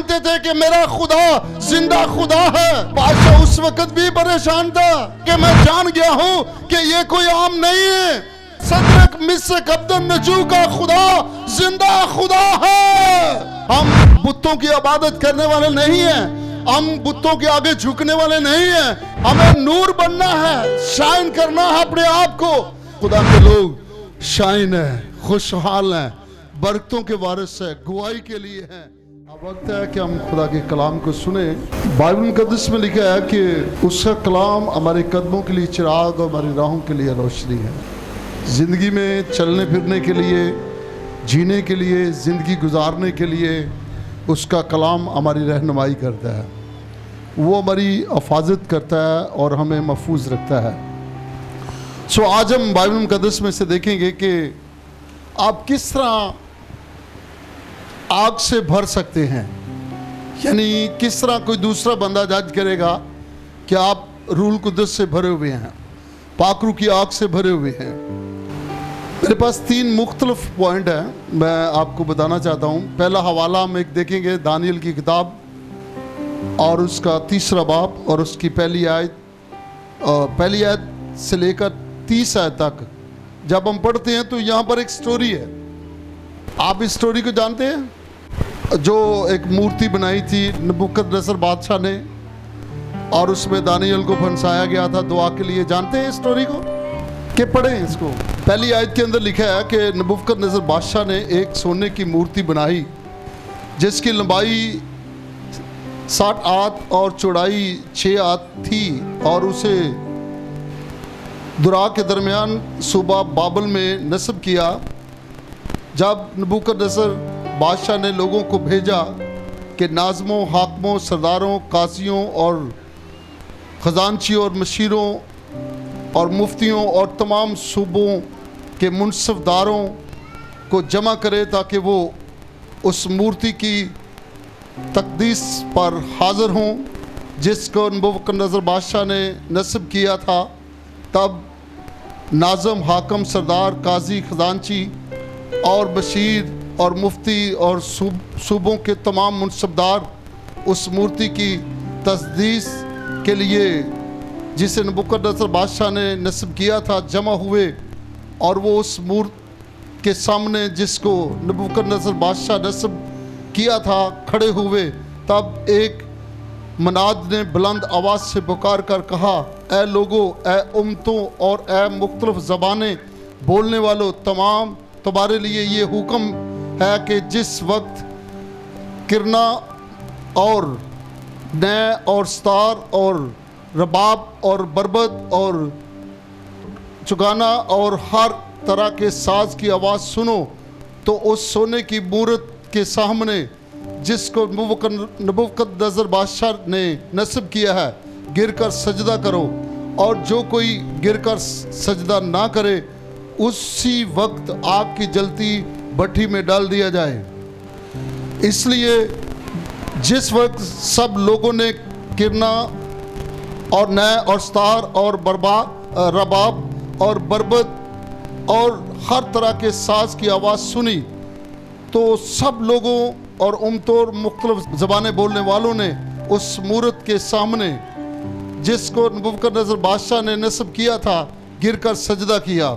जानते थे कि मेरा खुदा जिंदा खुदा है। बादशाह उस वक्त भी परेशान था कि मैं जान गया हूं कि ये कोई आम नहीं है। सदरक मिशक अबदन्नजो का खुदा जिंदा खुदा है। हम बुतों की इबादत करने वाले नहीं हैं, हम बुतों के आगे झुकने वाले नहीं हैं। हमें नूर बनना है, शाइन करना है अपने आप को। खुदा के लोग शाइन है, खुशहाल हैं, बरकतों के वारिस है, गवाही के लिए हैं। अब वक्त है कि हम खुदा के कलाम को सुने। बाइबल मुकद्दस में लिखा है कि उसका कलाम हमारे कदमों के लिए चिराग और हमारी राहों के लिए रोशनी है। ज़िंदगी में चलने फिरने के लिए, जीने के लिए, ज़िंदगी गुजारने के लिए उसका कलाम हमारी रहनुमाई करता है, वो हमारी हिफाजत करता है और हमें महफूज रखता है। सो आज हम बाइबल मुकद्दस में से देखेंगे कि आप किस तरह आग से भर सकते हैं, यानी किस तरह कोई दूसरा बंदा जज करेगा कि आप रूह कुद्दस से भरे हुए हैं, पाकरू की आग से भरे हुए हैं। मेरे पास 3 मुख्तलिफ पॉइंट हैं, मैं आपको बताना चाहता हूँ। पहला हवाला हम एक देखेंगे दानियल की किताब और उसका 3रा बाब और उसकी पहली आयत से लेकर 30 आयत तक। जब हम पढ़ते हैं तो यहाँ पर एक स्टोरी है। आप इस स्टोरी को जानते हैं? जो एक मूर्ति बनाई थी नबूकदनेस्सर बादशाह ने और उसमें दानियल को फंसाया गया था दुआ के लिए। जानते हैं इस स्टोरी को कि पढ़ें इसको। पहली आयत के अंदर लिखा है कि नबूकदनेस्सर बादशाह ने एक सोने की मूर्ति बनाई जिसकी लंबाई 60 हाथ और चौड़ाई 6 हाथ थी और उसे दुरा के दरमियान सूबा बाबल में नस्ब किया। जब नबूकदनेस्सर बादशाह ने लोगों को भेजा कि नाज़मों, हाकमों, सरदारों, कासियों और ख़जानचियों और मशीरों और मुफ्तियों और तमाम सूबों के मुनसफदारों को जमा करे ताकि वो उस मूर्ति की तकदीस पर हाज़िर हों जिसको नबूकदनेस्सर बादशाह ने नस्ब किया था। तब नाज़म, हाकम, सरदार, काजी, ख़जानची और बशीर और मुफ्ती और सूबों के तमाम मुनसबदार उस मूर्ति की तस्दीस के लिए जिसे नबूकदनेस्सर बादशाह ने नस्ब किया था जमा हुए और वो उस मूर्ति के सामने जिसको नबूकदनेस्सर बादशाह नस्ब किया था खड़े हुए। तब एक मनाद ने बुलंद आवाज़ से पुकार कर कहा, ए लोगो, ए उम्मतों और ए मुख्तलिफ ज़बानें बोलने वालों, तमाम तुम्हारे लिए ये हुक्म है कि जिस वक्त किरना और नय और स्तार और रबाब और बरबत और चुगाना और हर तरह के साज की आवाज़ सुनो तो उस सोने की मूरत के सामने जिसको नबूकदनेस्सर बादशाह ने नस्ब किया है गिरकर सजदा करो, और जो कोई गिरकर सजदा ना करे उसी वक्त आग की जलती भट्ठी में डाल दिया जाए। इसलिए जिस वक्त सब लोगों ने किरना और नय और स्तार और रबाब और बरबत और हर तरह के साज की आवाज़ सुनी तो सब लोगों और उम्मतों और मुख्तलिफ ज़बानें बोलने वालों ने उस मूरत के सामने जिसको नबूकदनेस्सर बादशाह ने नस्ब किया था गिरकर सजदा किया।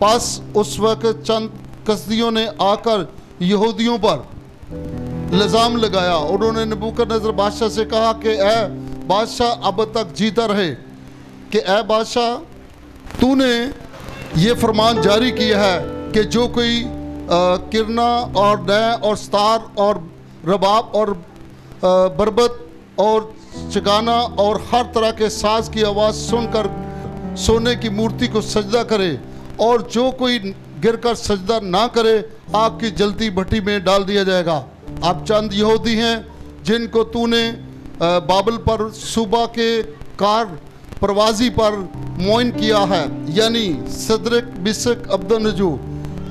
पास उस वक्त चंद कसदियों ने आकर यहूदियों पर इल्ज़ाम लगाया। उन्होंने नबूकदनेस्सर बादशाह से कहा कि ए बादशाह अब तक जीता रहे कि ए बादशाह, तूने ये फरमान जारी किया है कि जो कोई किरना और नय और स्तार और रबाब और बरबत और चगाना और हर तरह के साज की आवाज़ सुनकर सोने की मूर्ति को सजदा करे और जो कोई गिरकर सजदा ना करे आग की जलती भट्टी में डाल दिया जाएगा। अब चंद यहूदी हैं जिनको तूने बाबल पर सूबा के कार परवाजी पर मुइन किया है, यानी सदरक, मिशक, अबदन्नजो।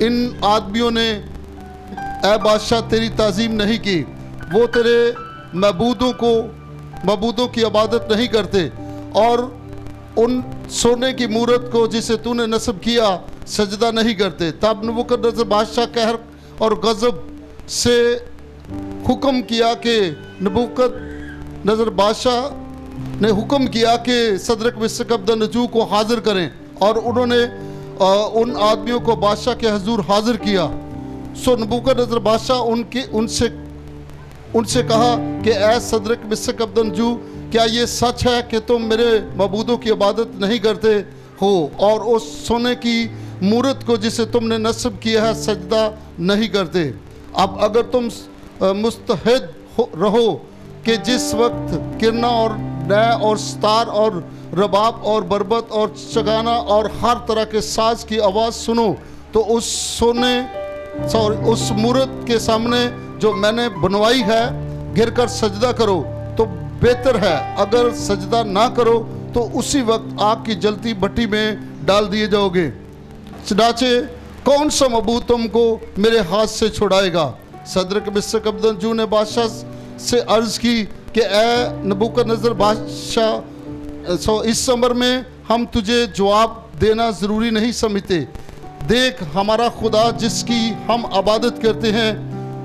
इन आदमियों ने ए बादशाह तेरी ताज़ीम नहीं की, वो तेरे मबूदों की इबादत नहीं करते और उन सोने की मूरत को जिसे तूने नस्ब किया सजदा नहीं करते। तब नबूकदनेस्सर बादशाह कहर और गज़ब से हुक्म किया कि नबूकदनेस्सर बादशाह ने हुक्म किया कि सदरक मिसक अब्दनजू को हाजिर करें, और उन्होंने उन आदमियों को बादशाह के हजूर हाजिर किया। सो नबूकदनेस्सर बादशाह उनसे कहा कि ऐ सदरक मिसक अब्दनजू, क्या ये सच है कि तुम मेरे मबूदों की इबादत नहीं करते हो और उस सोने की मूरत को जिसे तुमने नस्ब किया है सजदा नहीं करते? अब अगर तुम मुस्तहिद रहो कि जिस वक्त किरना और नय और सितार और रबाब और बरबत और चगाना और हर तरह के साज की आवाज़ सुनो, तो उस मूरत के सामने जो मैंने बनवाई है गिरकर सजदा करो तो बेहतर है। अगर सजदा ना करो तो उसी वक्त आग की जलती भट्टी में डाल दिए जाओगे। चनाचे कौन सा मबूद तुमको मेरे हाथ से छुड़ाएगा? सदरक मिसक अब्दनजू ने बादशाह से अर्ज़ की कि ए नबूकदनेस्सर बादशाह, इस अमर में हम तुझे जवाब देना ज़रूरी नहीं समझते। देख, हमारा खुदा जिसकी हम इबादत करते हैं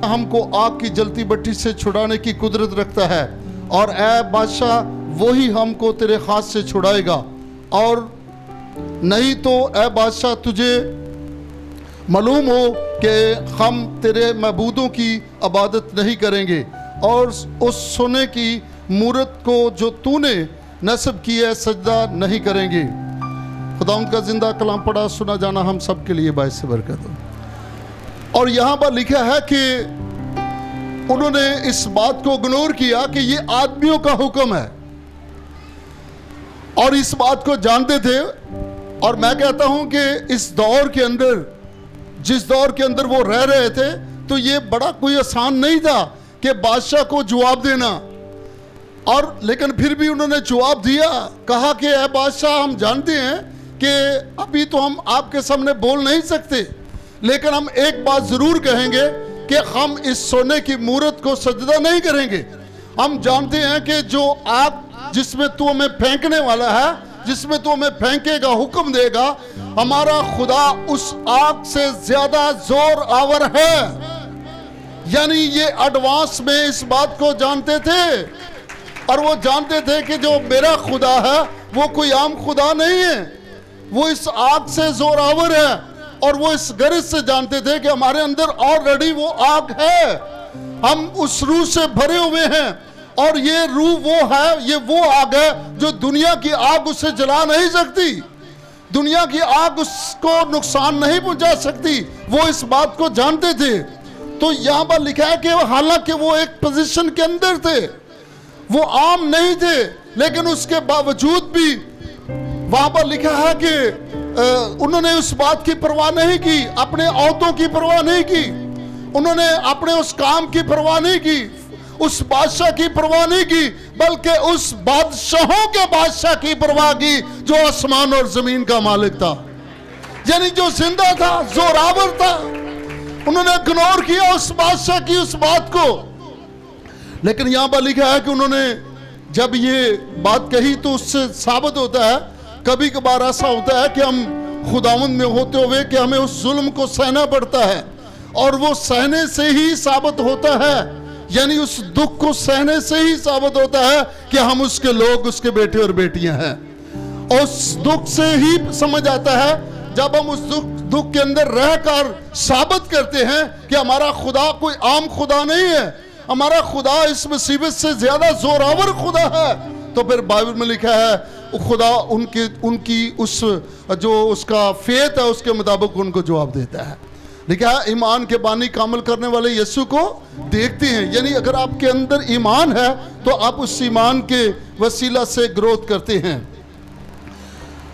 हमको आग की जलती भट्टी से छुड़ाने की कुदरत रखता है, और ए बादशाह वही हमको तेरे हाथ से छुड़ाएगा। और नहीं तो ए बादशाह तुझे मालूम हो कि हम तेरे मबूदों की इबादत नहीं करेंगे और उस सोने की मूरत को जो तूने नस्ब की है सजदा नहीं करेंगे। खुदावंद का जिंदा कलाम पढ़ा सुना जाना हम सब के लिए बाइस बरकत हो। और यहाँ पर लिखा है कि उन्होंने इस बात को इग्नोर किया कि ये आदमियों का हुक्म है, और इस बात को जानते थे। और मैं कहता हूं कि इस दौर के अंदर, जिस दौर के अंदर वो रह रहे थे, तो ये बड़ा कोई आसान नहीं था कि बादशाह को जवाब देना। और लेकिन फिर भी उन्होंने जवाब दिया, कहा कि ऐ बादशाह, हम जानते हैं कि अभी तो हम आपके सामने बोल नहीं सकते, लेकिन हम एक बात जरूर कहेंगे कि हम इस सोने की मूरत को सजदा नहीं करेंगे। हम जानते हैं कि जो आग जिसमें तू हमें फेंकने वाला है, जिसमें तू हमें फेंकेगा, हुक्म देगा, हमारा खुदा उस आग से ज्यादा जोर आवर है। यानी ये एडवांस में इस बात को जानते थे, और वो जानते थे कि जो मेरा खुदा है वो कोई आम खुदा नहीं है, वो इस आग से जोर आवर है। और वो इस गरज से जानते थे कि हमारे अंदर ऑलरेडी वो आग है, हम उस रूह से भरे हुए हैं, और ये रूह वो है, ये वो आग है जो दुनिया की आग उसे जला नहीं सकती, दुनिया की आग उसको नुकसान नहीं पहुंचा सकती। वो इस बात को जानते थे। तो यहाँ पर लिखा है कि हालांकि वो एक पोजीशन के अंदर थे, वो आम नहीं थे, लेकिन उसके बावजूद भी वहां पर लिखा है कि उन्होंने उस बात की परवाह नहीं की, अपने औहदों की परवाह नहीं की, उन्होंने अपने उस काम की परवाह नहीं की, उस बादशाह की परवाह नहीं की, बल्कि उस बादशाहों के बादशाह की परवाह की जो आसमान और जमीन का मालिक था, यानी जो जिंदा था, जोरावर था। उन्होंने इग्नोर किया उस बादशाह की उस बात को। लेकिन यहां पर लिखा है कि उन्होंने जब ये बात कही तो उससे साबित होता है, कभी कभार ऐसा होता है कि हम खुदावंद में होते हुए कि हमें उस जुल्म को सहना पड़ता है, और वो सहने से ही साबित होता है, यानी उस दुख को सहने से ही साबित होता है कि हम उसके लोग, उसके बेटे और बेटियां हैं। उस दुख से ही समझ आता है जब हम उस दुख के अंदर रहकर साबित करते हैं कि हमारा खुदा कोई आम खुदा नहीं है, हमारा खुदा इस मुसीबत से ज्यादा जोरावर खुदा है। तो फिर बाइबल में लिखा है खुदा उनकी उस जो उसका फेथ है उसके मुताबिक उनको जवाब देता है। लिखा है ईमान के बानी कामिल करने वाले यीशु को देखते हैं, यानी अगर आपके अंदर ईमान है तो आप उस ईमान के वसीला से ग्रोथ करते हैं।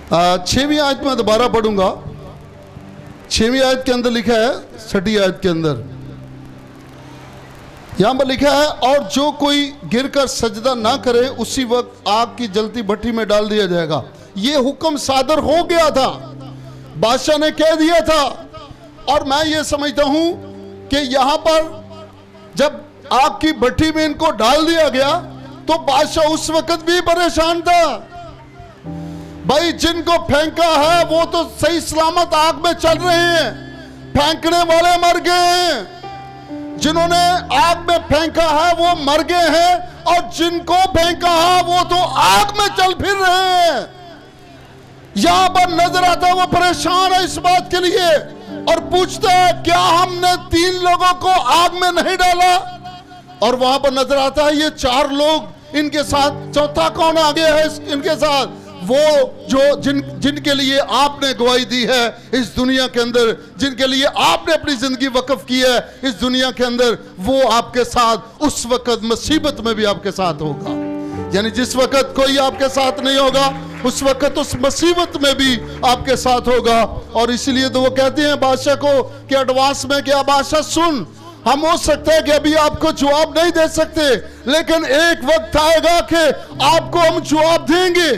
6वीं आयत में दोबारा पढ़ूंगा। 6वीं आयत के अंदर लिखा है, 6ठी आयत के अंदर यहां पर लिखा है, और जो कोई गिरकर सजदा ना करे उसी वक्त आग की जलती भट्टी में डाल दिया जाएगा। ये हुक्म सादर हो गया था, बादशाह ने कह दिया था। और मैं ये समझता हूं कि यहां पर जब आग की भट्टी में इनको डाल दिया गया तो बादशाह उस वक्त भी परेशान था। भाई जिनको फेंका है वो तो सही सलामत आग में चल रहे हैं, फेंकने वाले मर गए हैं। जिन्होंने आग में फेंका है वो मर गए हैं, और जिनको फेंका है वो तो आग में चल फिर रहे हैं। यहां पर नजर आता है वो परेशान है इस बात के लिए और पूछता है क्या हमने 3 लोगों को आग में नहीं डाला? और वहां पर नजर आता है ये 4 लोग इनके साथ, चौथा कौन आ गया है इनके साथ? वो जो जिनके लिए आपने गवाही दी है इस दुनिया के अंदर, जिनके लिए आपने अपनी जिंदगी वक्फ की है इस दुनिया के अंदर, वो आपके साथ उस वक्त मुसीबत में भी आपके साथ होगा। यानी जिस वक्त कोई आपके साथ नहीं होगा उस वक्त उस मुसीबत में भी आपके साथ होगा। और इसलिए तो वो कहते हैं बादशाह को कि एडवांस में क्या बादशाह सुन, हम हो सकता है कि अभी आपको जवाब नहीं दे सकते, लेकिन एक वक्त आएगा कि आपको हम जवाब देंगे,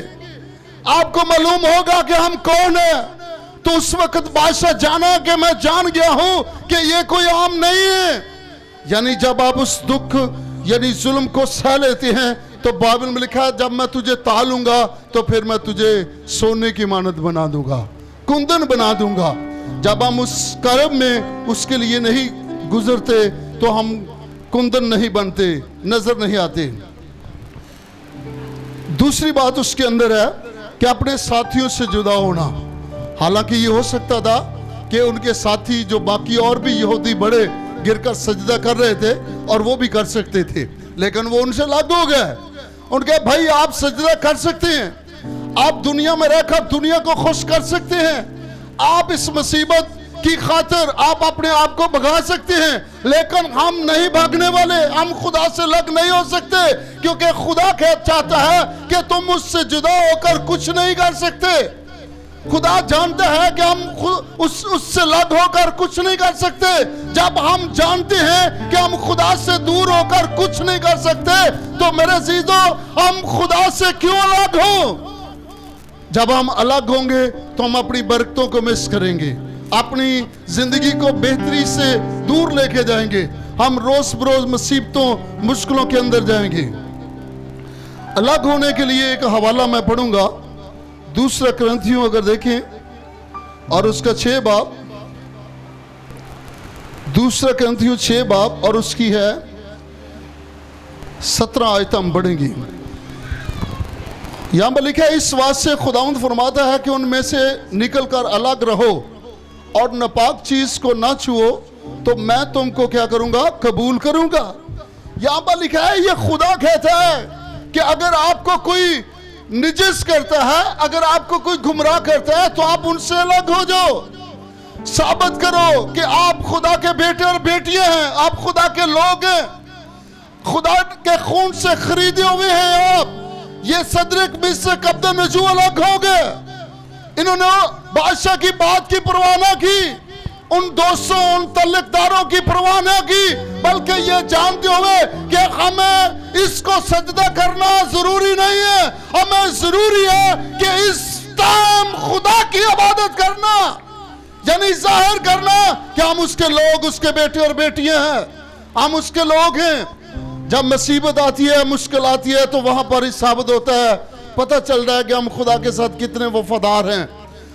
आपको मालूम होगा कि हम कौन है। तो उस वक्त बादशाह जाना कि मैं जान गया हूं कि ये कोई आम नहीं है। यानी जब आप उस दुख यानी जुल्म को सह लेते हैं तो बाइबल में लिखा है जब मैं तुझे तालूंगा तो फिर मैं तुझे सोने की मानद बना दूंगा, कुंदन बना दूंगा। जब हम उस कर्म में उसके लिए नहीं गुजरते तो हम कुंदन नहीं बनते, नजर नहीं आते। दूसरी बात उसके अंदर है कि अपने साथियों से जुदा होना। हालांकि ये हो सकता था कि उनके साथी जो बाकी और भी यहूदी बड़े गिरकर सजदा कर रहे थे और वो भी कर सकते थे, लेकिन वो उनसे अलग हो गए। उनके भाई आप सजदा कर सकते हैं, आप दुनिया में रहकर दुनिया को खुश कर सकते हैं, आप इस मुसीबत की खातिर आप अपने आप को भगा सकते हैं, लेकिन हम नहीं भागने वाले, हम खुदा से अलग नहीं हो सकते, क्योंकि खुदा चाहता है कि तुम उससे जुदा होकर कुछ नहीं कर सकते। खुदा जानता है कि हम उससे अलग होकर कुछ नहीं कर सकते। जब हम जानते हैं कि हम खुदा से दूर होकर कुछ नहीं कर सकते तो मेरे अजीजों हम खुदा से क्यों अलग हो? जब हम अलग होंगे तो हम अपनी बरकतों को मिस करेंगे, अपनी जिंदगी को बेहतरी से दूर लेके जाएंगे, हम रोज बरोज मुसीबतों मुश्किलों के अंदर जाएंगे। अलग होने के लिए एक हवाला मैं पढ़ूंगा, दूसरा करंथियों अगर देखें और उसका 6 बाब, दूसरा करंथियों 6 बाब और उसकी है 17 आयत हम पढ़ेंगे। यहां पर लिखा है इस बात से खुदावंद फरमाता है कि उनमें से निकलकर अलग रहो और नापाक चीज को ना छुओ तो मैं तुमको क्या करूंगा? कबूल करूंगा। यहां पर लिखा है ये खुदा कहता है कि अगर आपको कोई निजिस करता है, अगर आपको कोई गुमराह करता है तो आप उनसे अलग हो जाओ। साबित करो कि आप खुदा के बेटे और बेटियां हैं, आप खुदा के लोग हैं, खुदा के खून से खरीदे हुए हैं आप। ये सदरक मिस्र कब्दा नजू अलग हो गए, इन्होंने बादशाह की बात की परवाह ना की, उन 200 उन तल्लकदारों की परवाह ना की, बल्कि ये जानते हुए कि हमें इसको सजदा करना जरूरी नहीं है, हमें जरूरी है कि इस टाइम खुदा की इबादत करना, यानी जाहिर करना कि हम उसके लोग, उसके बेटे और बेटियां हैं, हम उसके लोग हैं। जब मुसीबत आती है, मुश्किल आती है तो वहां पर ही साबित होता है, पता चल रहा है कि हम खुदा के साथ कितने वफादार हैं।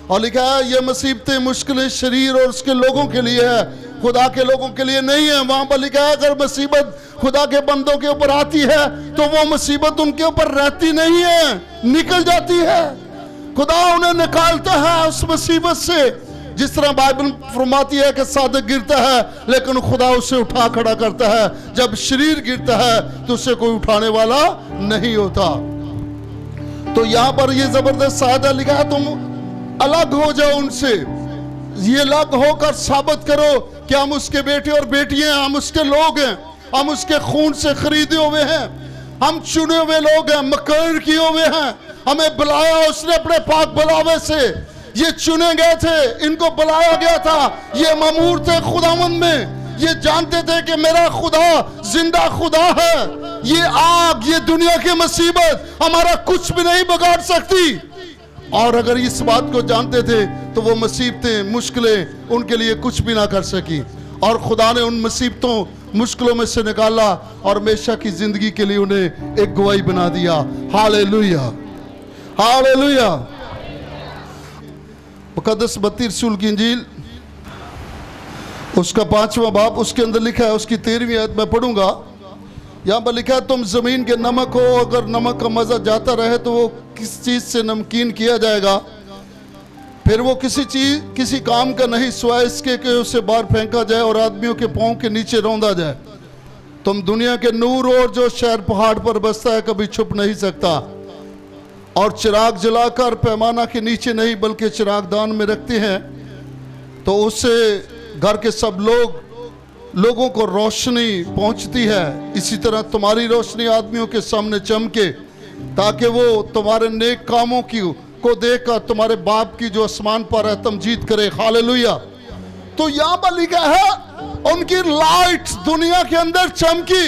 और लिखा है ये मुसीबतें मुश्किलें शरीर और उसके लोगों के लिए है, खुदा के लोगों के लिए नहीं है। वहां पर लिखा है अगर मुसीबत खुदा के बंदों के ऊपर आती है तो वो मुसीबत उनके ऊपर रहती नहीं है, निकल जाती है। खुदा उन्हें निकालता है उस मुसीबत से। जिस तरह बाइबल फरमाती है कि सादिक गिरता है लेकिन खुदा उसे उठा खड़ा करता है, जब शरीर गिरता है तो उसे कोई उठाने वाला नहीं होता। तो यहां पर ये जबरदस्त सादा लिखा है तुम अलग हो जाओ उनसे, ये अलग होकर साबित करो कि हम उसके बेटे और बेटियां हैं, हम उसके लोग हैं, हम उसके खून से खरीदे हुए हैं, हम चुने हुए लोग हैं, मुकर्रर किए हुए हैं, हमें बुलाया उसने अपने पाक बुलावे से, ये चुने गए थे, इनको बुलाया गया था, ये मामूर थे खुदावंद में, ये जानते थे कि मेरा खुदा जिंदा खुदा है, ये आग, ये दुनिया की मुसीबत हमारा कुछ भी नहीं बिगाड़ सकती। और अगर इस बात को जानते थे तो वो मुसीबतें मुश्किलें उनके लिए कुछ भी ना कर सकी, और खुदा ने उन मुसीबतों मुश्किलों में से निकाला और हमेशा की जिंदगी के लिए उन्हें एक गवाही बना दिया। Hallelujah, hallelujah. मुकद्दस मत्ती रसूल की इंजील उसका 5वां बाब, उसके अंदर लिखा है, उसकी 13वीं आयत मैं पढ़ूंगा। यहाँ पर लिखा है, तुम जमीन के नमक हो, अगर नमक का मजा जाता रहे तो वो किस चीज से नमकीन किया जाएगा? फिर वो किसी काम का नहीं, सिवाय इसके कि उसे बाहर फेंका जाए और आदमियों के पांव के नीचे रौंदा जाए। तुम दुनिया के नूर हो, और जो शहर पहाड़ पर बसता है कभी छुप नहीं सकता। और चिराग जलाकर पैमाना के नीचे नहीं बल्कि चिरागदान में रखते हैं, तो उससे घर के सब लोगों को रोशनी पहुंचती है। इसी तरह तुम्हारी रोशनी आदमियों के सामने चमके, ताकि वो तुम्हारे नेक कामों को देखकर तुम्हारे बाप की जो आसमान पर है तमजीद करे। हालेलुया। तो यहां पर लिखा है, उनकी लाइट्स दुनिया के अंदर चमकी,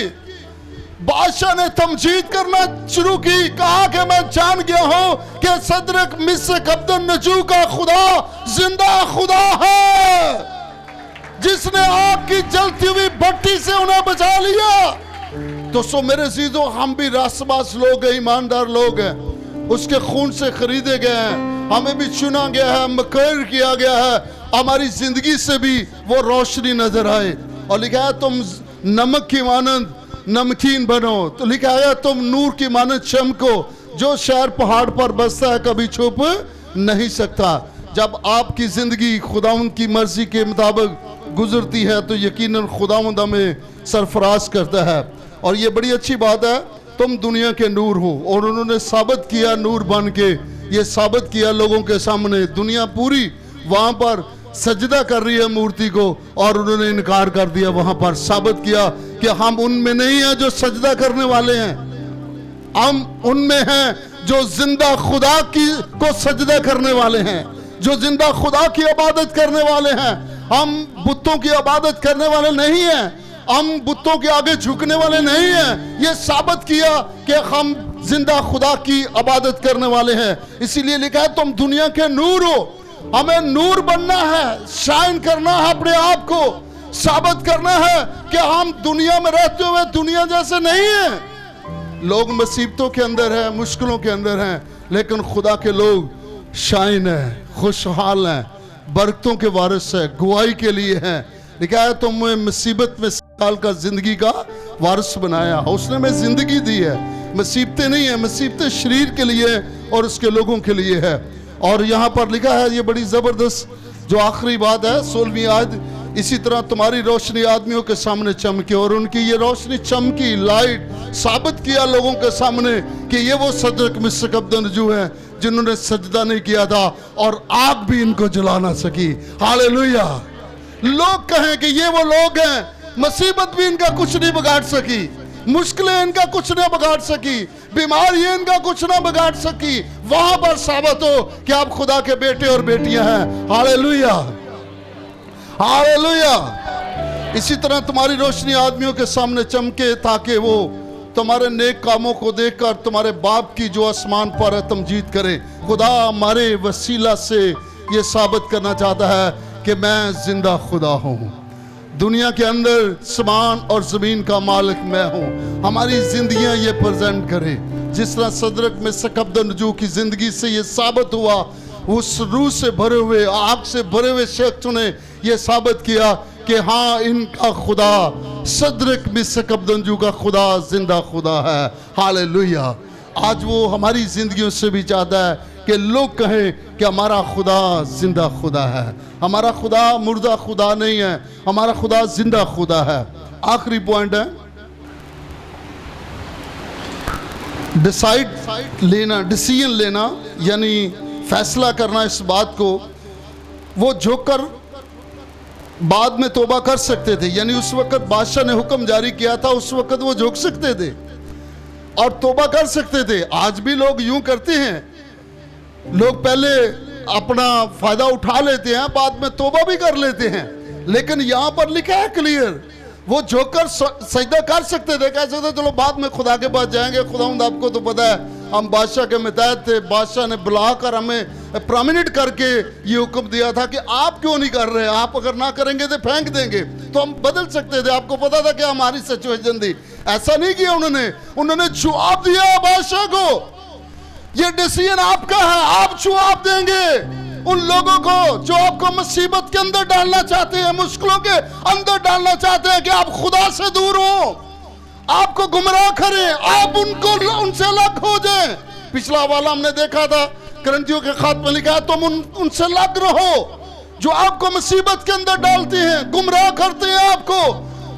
बादशाह ने तमजीद करना शुरू की। कहा कि मैं जान गया हूं कि सदरक मिस्र अब्दुन्नजू का खुदा जिंदा खुदा है, जिसने आग की जलती हुई भट्टी से उन्हें बचा लिया। तो सो मेरे अजीजों, हम भी रास्तबाज लोग हैं, ईमानदार लोग हैं, उसके खून से खरीदे गए हैं, हमें भी चुना गया है, मुकर्रर किया गया है, हमारी जिंदगी से भी वो रोशनी नजर आए। और लिखा है, तुम नमक की मानंद नमकीन बनो। तो लिखा है, तुम नूर की मानंद चमको, जो शहर पहाड़ पर बसता है कभी छुप नहीं सकता। जब आपकी जिंदगी खुदावंद की मर्जी के मुताबिक गुजरती है तो यकीनन खुदावंद हमें सरफराज करता है। और ये बड़ी अच्छी बात है, तुम दुनिया के नूर हो। और उन्होंने साबित किया नूर बन के, ये साबित किया लोगों के सामने। दुनिया पूरी वहां पर सजदा कर रही है मूर्ति को, और उन्होंने इनकार कर दिया। वहां पर साबित किया कि हम उनमें नहीं हैं जो सजदा करने वाले हैं, हम उनमें हैं जो जिंदा खुदा को सजदा करने वाले हैं, जो जिंदा खुदा की इबादत करने वाले हैं। हम बुतों की इबादत करने वाले नहीं हैं, हम बुतों के आगे झुकने वाले नहीं हैं। ये साबित किया कि हम जिंदा खुदा की इबादत करने वाले हैं। इसीलिए लिखा है, तुम दुनिया के नूर हो। हमें नूर बनना है, शाइन करना है, अपने आप को साबित करना है कि हम दुनिया में रहते हुए दुनिया जैसे नहीं हैं। लोग मुसीबतों के अंदर हैं, मुश्किलों के अंदर हैं, लेकिन खुदा के लोग शाइन है, खुशहाल हैं, बरकतों के वारिस है, गवाही के लिए हैं। लिखा है, तुम्हें मुसीबत में साल का जिंदगी का वारिस बनाया। उसने में जिंदगी दी है, मुसीबतें नहीं है, मुसीबतें शरीर के लिए और उसके लोगों के लिए है। और यहाँ पर लिखा है, ये बड़ी जबरदस्त जो आखिरी बात है 16वीं आयत, इसी तरह तुम्हारी रोशनी आदमियों के सामने चमके। और उनकी ये रोशनी चमकी, लाइट साबित किया लोगों के सामने कि ये वो सदरक मिस्र अब्दुन्नजू है जिन्होंने सजदा नहीं किया था, और आग भी इनको जला ना सकी। हालेलुया। लोग कहें कि ये वो लोग हैं, मुसीबत भी इनका कुछ नहीं बिगाड़ सकी, मुश्किलें इनका कुछ नहीं बिगाड़ सकी, बीमारी इनका कुछ ना बिगाड़ सकी। वहां पर साबित हो कि आप खुदा के बेटे और बेटियां हैं। Hallelujah, hallelujah. इसी तरह तुम्हारी रोशनी आदमियों के सामने चमके, ताकि वो तुम्हारे नेक कामों को देखकर तुम्हारे बाप की जो आसमान पर है तमजीद करें। खुदा हमारे वसीला से ये साबित करना चाहता है कि मैं जिंदा खुदा हूँ। दुनिया के अंदर समान और ज़मीन का मालिक मैं हूँ। हमारी जिंदगियाँ ये प्रेजेंट करें, जिस तरह सदरक में अब्दुन्नजू की जिंदगी से ये साबित हुआ, उस रूह से भरे हुए, आग से भरे हुए शख्स ने ये साबित किया कि हाँ, इनका खुदा सदरक मिस्र अब्दुन्नजू का खुदा जिंदा खुदा है। हालेलुया। आज वो हमारी जिंदगियों से भी चाहता है कि लोग कहें कि हमारा खुदा जिंदा खुदा है। हमारा खुदा मुर्दा खुदा नहीं है, हमारा खुदा जिंदा खुदा है। आखिरी पॉइंट है, डिसाइड लेना, डिसीजन लेना, यानी फैसला करना इस बात को। वो झुककर बाद में तौबा कर सकते थे, यानी उस वक्त बादशाह ने हुक्म जारी किया था, उस वक्त वो झुक सकते थे और तौबा कर सकते थे। आज भी लोग यूं करते हैं, लोग पहले अपना फायदा उठा लेते हैं, बाद में तौबा भी कर लेते हैं। लेकिन यहां पर लिखा है क्लियर, वो झुककर सजदा कर सकते थे, कह सकते चलो बाद में खुदा के पास जाएंगे। खुदावंद आपको तो पता है हम बादशाह के मुताबिक थे, बादशाह ने बुलाकर हमें प्रोमिनेंट करके ये हुक्म दिया था कि आप क्यों नहीं कर रहे, आप अगर ना करेंगे तो फेंक देंगे। तो हम बदल सकते थे, आपको पता था कि हमारी सिचुएशन थी। ऐसा नहीं किया उन्होंने जवाब दिया बादशाह को, ये डिसीजन आपका है, आप जवाब देंगे। उन लोगों को जो आपको मुसीबत के अंदर डालना चाहते हैं, मुश्किलों के अंदर डालना चाहते हैं कि आप खुदा से दूर हो, आपको गुमराह करें, आप उनसे अलग हो जाएं। पिछला वाला हमने देखा था, करंथियों के खात में लिखा है तुम उनसे अलग रहो जो आपको मुसीबत के अंदर डालते हैं, गुमराह करते हैं आपको,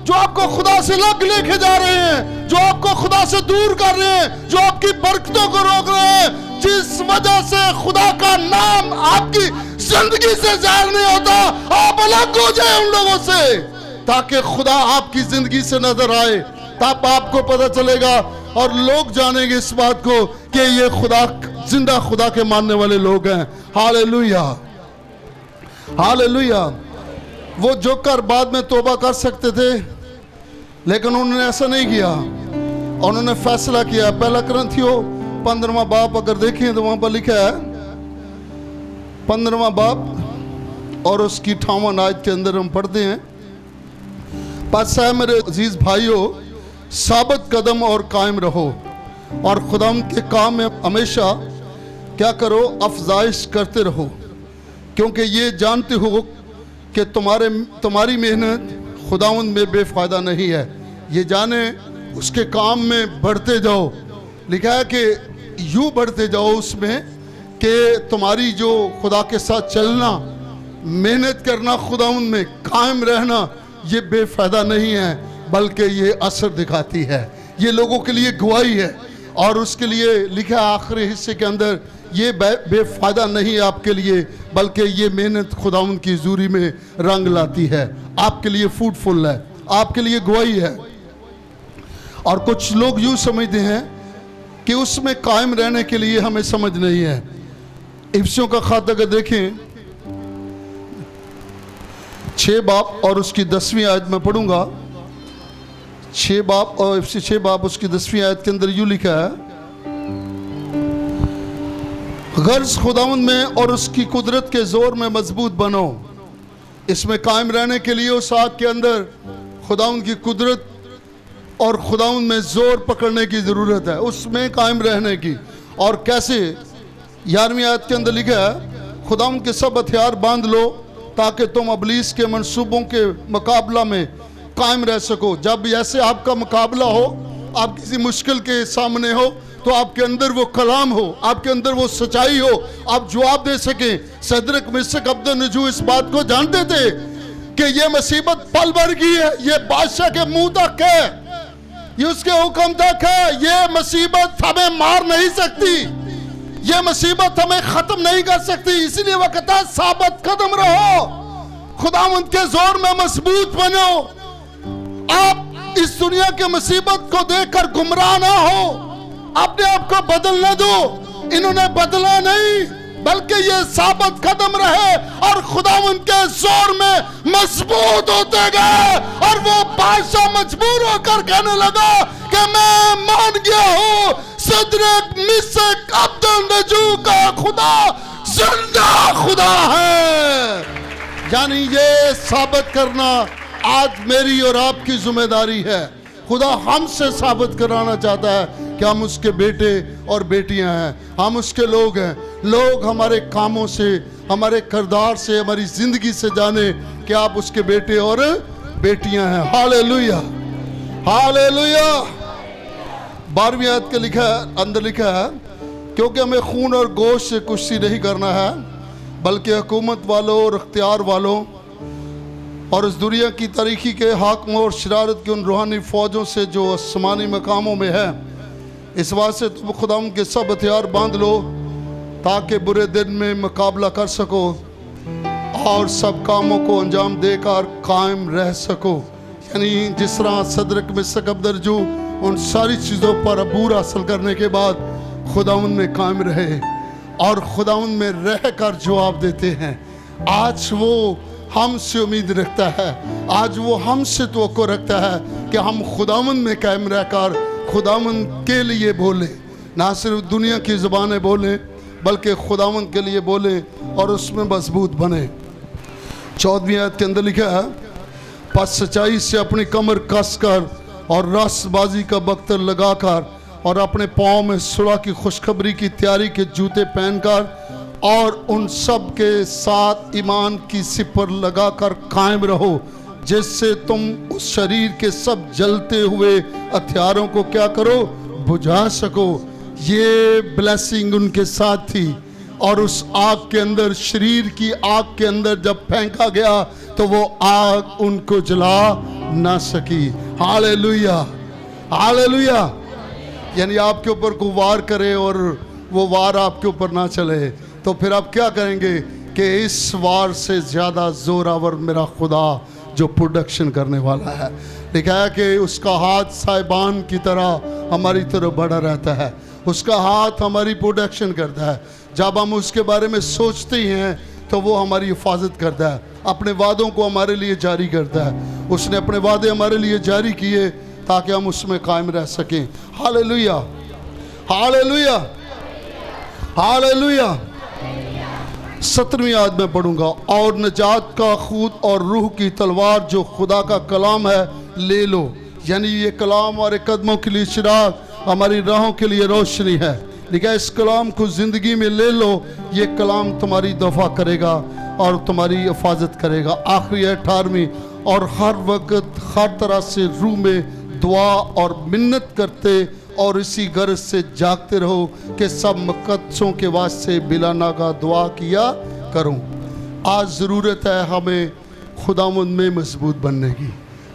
जो आपको खुदा से अलग लेके जा रहे हैं, जो आपको खुदा से दूर कर रहे हैं, जो आपकी बरकतों को रोक रहे हैं, जिस वजह से खुदा का नाम आपकी जिंदगी से जाहिर नहीं होता। आप अलग हो जाए उन लोगों से, ताकि खुदा आपकी जिंदगी से नजर आए, तब आपको पता चलेगा और लोग जानेंगे इस बात को कि ये खुदा, जिंदा खुदा के मानने वाले लोग हैं। Hallelujah, hallelujah. वो जोकर बाद में तौबा कर सकते थे, लेकिन उन्होंने ऐसा नहीं किया। उन्होंने फैसला किया। पहला करंथियों 15वां बाब अगर देखें तो वहां पर लिखा है, 15वां बाब और उसकी 58 आयत के अंदर हम पढ़ते हैं, पास है मेरे अजीज भाइयों, साबित कदम और कायम रहो और खुदा के काम में हमेशा क्या करो, अफजाइश करते रहो, क्योंकि ये जानते हो कि तुम्हारी मेहनत खुदावंद में बेफायदा नहीं है। ये जाने उसके काम में बढ़ते जाओ। लिखा है कि यूं बढ़ते जाओ उसमें कि तुम्हारी जो खुदा के साथ चलना, मेहनत करना, खुदावंद में कायम रहना, ये बेफायदा नहीं है, बल्कि ये असर दिखाती है, ये लोगों के लिए गवाही है। और उसके लिए लिखा है आखिरी हिस्से के अंदर, ये बेफायदा नहीं है आपके लिए, बल्कि ये मेहनत खुदावंद की हुजूरी में रंग लाती है, आपके लिए फ्रूटफुल है, आपके लिए गवाही है। और कुछ लोग यूं समझते हैं कि उसमें कायम रहने के लिए हमें समझ नहीं है। इफ्सियों का खात अगर देखें 6 बाब और उसकी 10वीं आयत में पढ़ूंगा, 6 बाब और 6 बाब उसकी 10वीं आयत के अंदर यूं लिखा है, गर्ज खुदावंद में और उसकी कुदरत के जोर में मजबूत बनो। इसमें कायम रहने के लिए उस आग के अंदर खुदावंद की कुदरत और खुदावंद में जोर पकड़ने की ज़रूरत है, उसमें कायम रहने की। और कैसे? 11वीं आयत के अंदर लिखा है, खुदावंद के सब हथियार बांध लो ताकि तुम इब्लीस के मंसूबों के मुकाबला में कायम रह सको। जब ऐसे आपका मुकाबला हो, आप किसी मुश्किल के सामने हो, तो आपके अंदर वो कलाम हो, आपके अंदर वो सच्चाई हो, आप जवाब दे सके। सदरक मिशक अब्दुन्नजू इस बात को जानते थे कि ये मुसीबत पल भर की है, ये बादशाह के मुंह तक है, ये उसके हुक्म तक है, ये मुसीबत हमें मार नहीं सकती, ये मुसीबत हमें खत्म नहीं कर सकती। इसलिए वो कहता है साबित कदम रहो, खुदावंद के जोर में मजबूत बनो। आप इस दुनिया के मुसीबत को देखकर गुमराह ना हो, अपने आप को बदल न दो। इन्होंने बदला नहीं, बल्कि ये साबित कदम रहे और खुदावंद के जोर में मजबूत होते गए। और वो बादशाह मजबूर होकर कहने लगा कि मैं मान गया हूं सदरक मिशक अब्दुन्नजू का खुदा जिंदा खुदा है। यानी ये साबित करना आज मेरी और आपकी जिम्मेदारी है। खुदा हमसे साबित कराना चाहता है कि हम उसके बेटे और बेटियां हैं, हम उसके लोग हैं। लोग हमारे कामों से, हमारे किरदार से, हमारी जिंदगी से जाने कि आप उसके बेटे और बेटियां हैं। Hallelujah, hallelujah. 12वीं आयत के अंदर लिखा है, क्योंकि हमें खून और गोश्त से कुश्ती नहीं करना है, बल्कि हुकूमत वालों और इख्तियार वालों और इस दुनिया की तारीखी के हाकिमों और शरारत की उन रूहानी फौजों से जो आसमानी मकामों में है। इस वास्ते तुम खुदावंद के सब हथियार बांध लो ताकि बुरे दिन में मुकाबला कर सको और सब कामों को अंजाम देकर कायम रह सको। यानी जिस तरह सदरक मिशक अब्दुन्नजू उन सारी चीज़ों पर अबूर हासिल करने के बाद खुदावंद में कायम रहे और खुदावंद में रह कर जवाब देते हैं। आज वो हमसे उम्मीद रखता है, आज वो हमसे तवक्को रखता है कि हम खुदावंद में कायम रहकर खुदावंद के लिए बोले, ना सिर्फ दुनिया की ज़ुबानें बोले बल्कि खुदावंद के लिए बोले और उसमें मजबूत बने। 14वीं आयत के अंदर लिखा है, पस सच्चाई से अपनी कमर कसकर और रसबाजी का बख्तर लगाकर और अपने पाँव में सुलह की खुशखबरी की तैयारी के जूते पहनकर और उन सब के साथ ईमान की सिपर लगाकर कायम रहो, जिससे तुम उस शरीर के सब जलते हुए हथियारों को क्या करो, बुझा सको। ये ब्लेसिंग उनके साथ थी। और उस आग के अंदर, शरीर की आग के अंदर जब फेंका गया तो वो आग उनको जला ना सकी। Hallelujah, hallelujah. यानी आपके ऊपर कोई वार करे और वो वार आपके ऊपर ना चले, तो फिर आप क्या करेंगे कि इस वार से ज़्यादा जोरावर मेरा खुदा जो प्रोडक्शन करने वाला है। लिखा है कि उसका हाथ साहिबान की तरह हमारी तरफ बढ़ा रहता है, उसका हाथ हमारी प्रोडक्शन करता है। जब हम उसके बारे में सोचते हैं तो वो हमारी हिफाजत करता है, अपने वादों को हमारे लिए जारी करता है। उसने अपने वादे हमारे लिए जारी किए ताकि हम उसमें कायम रह सकें। Hallelujah, hallelujah, hallelujah. 17वीं आयत में पढ़ूंगा, और नजात का खूद और रूह की तलवार जो खुदा का कलाम है ले लो। यानी ये कलाम हमारे कदमों के लिए चिराग, हमारी राहों के लिए रोशनी है। लिखा है इस कलाम को ज़िंदगी में ले लो, ये कलाम तुम्हारी दफा करेगा और तुम्हारी हिफाजत करेगा। आखिरी 18वीं, और हर वक्त हर तरह से रूह में दुआ और मिन्नत करते और इसी गर्ज से जागते रहो कि सब मुकद्दसों के वास्ते बिला नागा दुआ किया करूं। आज ज़रूरत है हमें खुदावंद में मजबूत बनने की,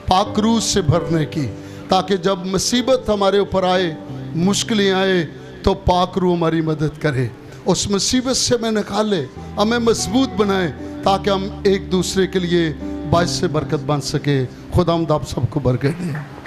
पाक रूह से भरने की, ताकि जब मुसीबत हमारे ऊपर आए, मुश्किलें आए, तो पाक रूह हमारी मदद करे, उस मुसीबत से हमें निकाले, हमें मजबूत बनाए, ताकि हम एक दूसरे के लिए बाइस से बरकत बन सके। खुदावंद आप सबको बरकत दे।